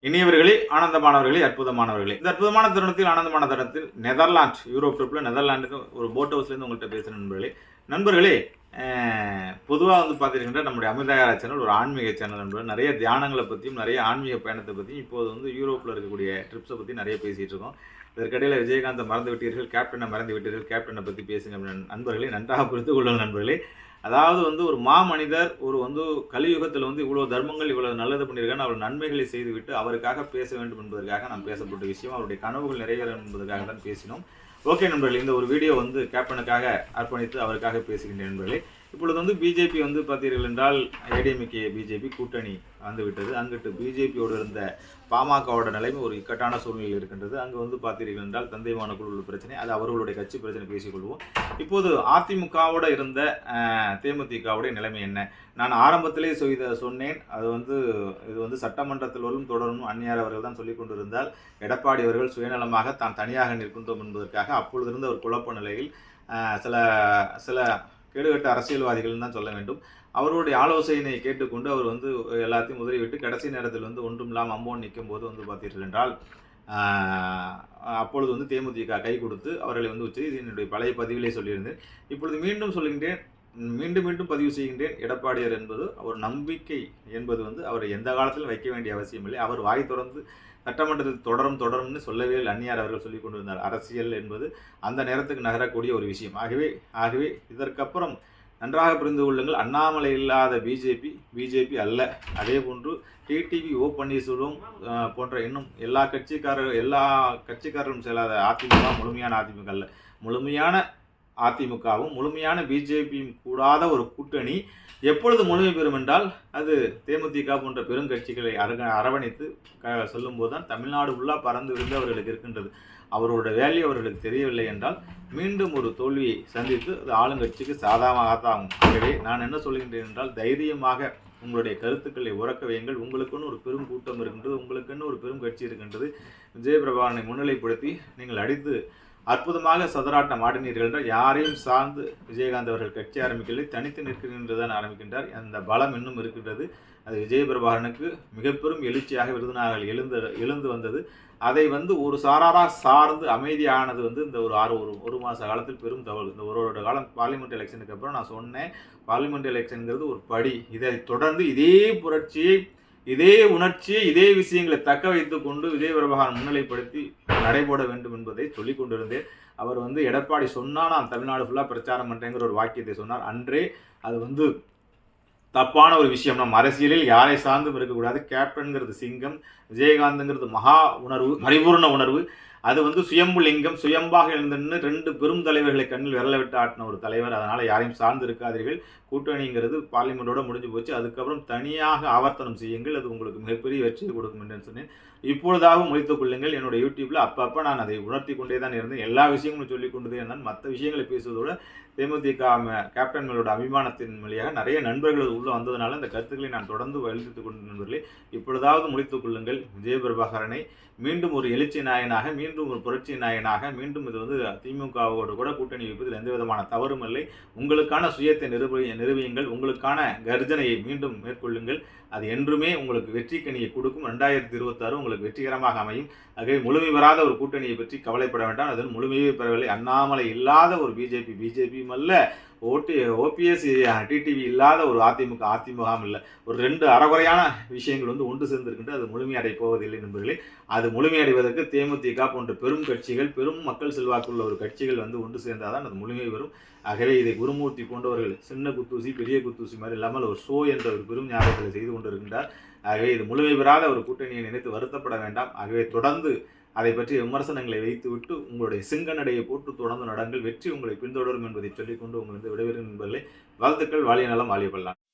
இனியவர்களே, ஆனந்தமானவர்களே, அற்புதமானவர்களே, இந்த அற்புதமான தருணத்தில், ஆனந்தமான தருணத்தில் நெதர்லாந்து யூரோப் ட்ரிப்பில் நெதர்லாண்டுக்கு ஒரு போட் ஹவுஸ்லேருந்து உங்கள்கிட்ட பேசுகிற நண்பர்களே பொதுவாக வந்து பார்த்துருக்கின்ற நம்முடைய அமிர்தகார சேனல் ஒரு ஆன்மீக சேனல் நண்பர்கள். நிறைய தியானங்களை பற்றியும் நிறைய ஆன்மீக பயணத்தை பற்றியும் இப்போது வந்து யூரோப்பில் இருக்கக்கூடிய ட்ரிப்ஸை பற்றி நிறைய பேசிகிட்டு இருக்கோம். இதற்கிடையில் விஜயகாந்தை மறந்து விட்டீர்கள், கேப்டனை மறந்து விட்டீர்கள், கேப்டனை பற்றி பேசுங்க நண்பர்களே, நன்றாக புரிந்து கொள்ளும் நண்பர்களே. அதாவது வந்து ஒரு மாமனிதர் வந்து கலியுகத்தில் வந்து இவ்வளோ தர்மங்கள் இவ்வளோ நல்லது பண்ணியிருக்கான்னு அவர் நன்மைகளை செய்துவிட்டு அவருக்காக பேச வேண்டும் என்பதற்காக நாம் பேசப்பட்ட விஷயம், அவருடைய கனவுகள் நிறைவேறும் என்பதற்காக தான் பேசினோம். ஓகே நண்பர்களே, இந்த ஒரு வீடியோ வந்து கேப்டனுக்காக அர்ப்பணித்து அவருக்காக பேசுகின்ற நண்பர்களே. இப்பொழுது வந்து பிஜேபி வந்து பார்த்தீர்கள் என்றால் ஏடிஎம்கே பிஜேபி கூட்டணி வந்துவிட்டது. அங்கிட்டு பிஜேபியோடு இருந்த பாமகவோட நிலைமை ஒரு இக்கட்டான சூழ்நிலையில் இருக்கின்றது. அங்கே வந்து பார்த்தீர்கள் என்றால் தந்தைமான குழு பிரச்சனை, அது அவர்களுடைய கட்சி பிரச்சனை பேசிக்கொள்வோம். இப்போது அதிமுகவோட இருந்த தேமுதிகவுடைய நிலைமை என்ன? நான் ஆரம்பத்திலே சொன்னேன், இது வந்து சட்டமன்றத்திலும் தொடரும் அந்நியார் அவர்கள் தான் சொல்லிக் கொண்டிருந்தால் எடப்பாடி அவர்கள் சுயநலமாக தான் தனியாக நிற்கின்றோம் என்பதற்காக அப்பொழுது இருந்த ஒரு குழப்ப நிலையில் சில கேடுகட்ட அரசியல்வாதிகள் தான் சொல்ல வேண்டும், அவருடைய ஆலோசனை கேட்டுக்கொண்டு அவர் வந்து எல்லாத்தையும் உதறிவிட்டு கடைசி நேரத்தில் வந்து ஒன்றும் இல்லாமல் அம்மோன் நிற்கும் போது வந்து பார்த்தீர்கள் என்றால் அப்பொழுது வந்து தேமுதிக கை கொடுத்து அவர்களை வந்து வச்சு இது என்னுடைய பழைய பதிவிலே சொல்லியிருந்தேன். இப்பொழுது மீண்டும் சொல்கின்றேன், மீண்டும் பதிவு செய்கின்றேன். எடப்பாடியார் என்பது அவர் நம்பிக்கை என்பது வந்து அவரை எந்த காலத்திலும் வைக்க வேண்டிய அவசியம் இல்லை. அவர் வாய் தொடர்ந்து சட்டமன்றத்தில் தொடரும்னு சொல்லவே அந்நியார் அவர்கள் சொல்லிக் கொண்டிருந்தார். அரசியல் என்பது அந்த நேரத்துக்கு நகரக்கூடிய ஒரு விஷயம். ஆகவே இதற்கப்புறம் நன்றாக புரிந்து கொள்ளுங்கள், அண்ணாமலை இல்லாத பிஜேபி அல்ல. அதே போன்று டிடிவி ஓ பன்னீர்செல்வம் போன்ற இன்னும் எல்லா கட்சிக்காரர்களும் செல்லாத அதிமுக முழுமையான அதிமுக அல்ல. முழுமையான அதிமுகவும் முழுமையான பிஜேபியும் கூடாத ஒரு கூட்டணி எப்பொழுது முழுமை பெறும் என்றால் அது தேமுதிக போன்ற பெருங்கட்சிகளை அரவணைத்து சொல்லும்போது தான் தமிழ்நாடு உள்ளா பறந்து விருந்து அவர்களுக்கு இருக்கின்றது. அவரோட வேல்யூ அவர்களுக்கு தெரியவில்லை என்றால் மீண்டும் ஒரு தோல்வியை சந்தித்து அது ஆளுங்கட்சிக்கு சாதகமாகத்தான். ஆகவே நான் என்ன சொல்கின்றேன் என்றால் தைரியமாக உங்களுடைய கருத்துக்களை உறக்க வையுங்கள். உங்களுக்குன்னு ஒரு பெரும் கூட்டம் இருக்கின்றது, உங்களுக்குன்னு ஒரு பெரும் கட்சி இருக்கின்றது. விஜயபிரபாகரனை முன்னிலைப்படுத்தி நீங்கள் அடித்து அற்புதமாக சதுராட்டம் ஆடினீர்கள் என்றால் யாரையும் சார்ந்து விஜயகாந்த் அவர்கள் கட்சி ஆரம்பிக்கவில்லை, தனித்து நிற்கின்றதான் ஆரம்பிக்கின்றார். அந்த பலம் இன்னும் இருக்கின்றது. அது விஜயபிரபாகரனுக்கு மிக பெரும் எழுச்சியாக விருதுநகர்கள் எழுந்து வந்தது. அதை வந்து ஒரு சாராராக சார்ந்து அமைதியானது வந்து இந்த ஒரு மாத காலத்தில் பெரும் தவறு. இந்த ஒரு காலம் பார்லிமெண்ட் எலெக்ஷனுக்கு அப்புறம் நான் சொன்னேன், பார்லிமெண்ட் எலெக்ஷனுங்கிறது ஒரு படி. இதை தொடர்ந்து இதே புரட்சியை, இதே உணர்ச்சியை, இதே விஷயங்களை தக்க வைத்து கொண்டு விஜயபிரபாகரன் முன்னிலைப்படுத்தி நடைபோட வேண்டும் என்பதை சொல்லிக் கொண்டிருந்தேன். அவர் வந்து எடப்பாடி சொன்னால் நான் தமிழ்நாடு ஃபுல்லாக பிரச்சாரம் பண்ணுறேங்கிற ஒரு வாக்கியத்தை சொன்னார். அன்றே அது வந்து தப்பான ஒரு விஷயம். நம் அரசியலில் யாரை சார்ந்தும் இருக்கக்கூடாது. கேப்டன்கிறது சிங்கம், விஜயகாந்த்ங்கிறது மகா உணர்வு, பரிபூர்ண உணர்வு. அது வந்து சுயம்பு லிங்கம், சுயம்பாக எழுந்துன்னு 2 பெரும் தலைவர்களை கண்ணில் விரல விட்டு ஆட்டின ஒரு தலைவர். அதனால் யாரையும் சார்ந்து இருக்காதீர்கள். கூட்டணிங்கிறது பார்லிமெண்டோட முடிஞ்சு போச்சு. அதுக்கப்புறம் தனியாக ஆவர்த்தனம் செய்யுங்கள், அது உங்களுக்கு மிகப்பெரிய வெற்றியை கொடுக்கும் என்று சொன்னேன். இப்பொழுதாக முடித்துக் கொள்ளுங்கள். என்னுடைய யூடியூப்பில் அப்பப்போ நான் அதை உணர்த்தி கொண்டே தான் இருந்தேன். எல்லா விஷயங்களும் சொல்லிக் கொண்டே இருந்தால் மற்ற விஷயங்களை பேசுவதோட தேமுதிக கேப்டன் மேலோட அபிமானத்தின் வழியாக நிறைய நண்பர்கள் உள்ளே வந்ததுனால இந்த கருத்துக்களை நான் தொடர்ந்து வலியுறுத்திக் கொண்ட நண்பர்களே, இப்பொழுதாவது முடித்துக் கொள்ளுங்கள். விஜயபிரபாகரனை மீண்டும் ஒரு எழுச்சி நாயனாக, மீண்டும் ஒரு புரட்சி நாயனாக, மீண்டும் இது வந்து திமுகவோடு கூட கூட்டணி வைப்பதில் எந்த விதமான தவறும் இல்லை. உங்களுக்கான சுயத்தை நிரூபியுங்கள், உங்களுக்கான கர்ஜனையை மீண்டும் மேற்கொள்ளுங்கள். அது என்றுமே உங்களுக்கு வெற்றி கனியை கொடுக்கும். 2026 உங்களுக்கு வெற்றிகரமாக அமையும். ஆகவே முழுமை பெறாத ஒரு கூட்டணியை பற்றி கவலைப்பட வேண்டாம். அது முழுமையே பெறவில்லை. அண்ணாமலை இல்லாத ஒரு பிஜேபியும் அல்ல, ஓபிஎஸ் டிடிவி இல்லாத ஒரு அதிமுகவும் இல்லை. ஒரு 2 அறகுறையான விஷயங்கள் வந்து ஒன்று சேர்ந்திருக்கின்ற அது முழுமையடை போவதில்லை நண்பர்களே. அது முழுமையடைவதற்கு தேமுதிக போன்ற பெரும் கட்சிகள், பெரும் மக்கள் செல்வாக்குள்ள ஒரு கட்சிகள் வந்து ஒன்று சேர்ந்தாதான் அது முழுமை வரும். ஆகவே இதை குருமூர்த்தி போன்றவர்கள் சின்ன குத்தூசி பெரிய குத்தூசி மாதிரி இல்லாமல் ஒரு ஷோ என்ற ஒரு பெரும் ஞாபகத்தை செய்து கொண்டிருக்கின்றார். ஆகவே இது முழுமை பெறாத ஒரு கூட்டணியை நினைத்து வருத்தப்பட வேண்டாம். ஆகவே தொடர்ந்து அதை பற்றிய விமர்சனங்களை வைத்துவிட்டு உங்களுடைய சிங்கநடையை போட்டு தொடர்ந்து நடங்கள். வெற்றி உங்களை பின்தொடரும் என்பதை சொல்லிக்கொண்டு உங்களுக்கு விடைபெறும் நண்பர்களே. வாழ்த்துக்கள். வாழிய நலம், வாழிய பல்லாண்டு.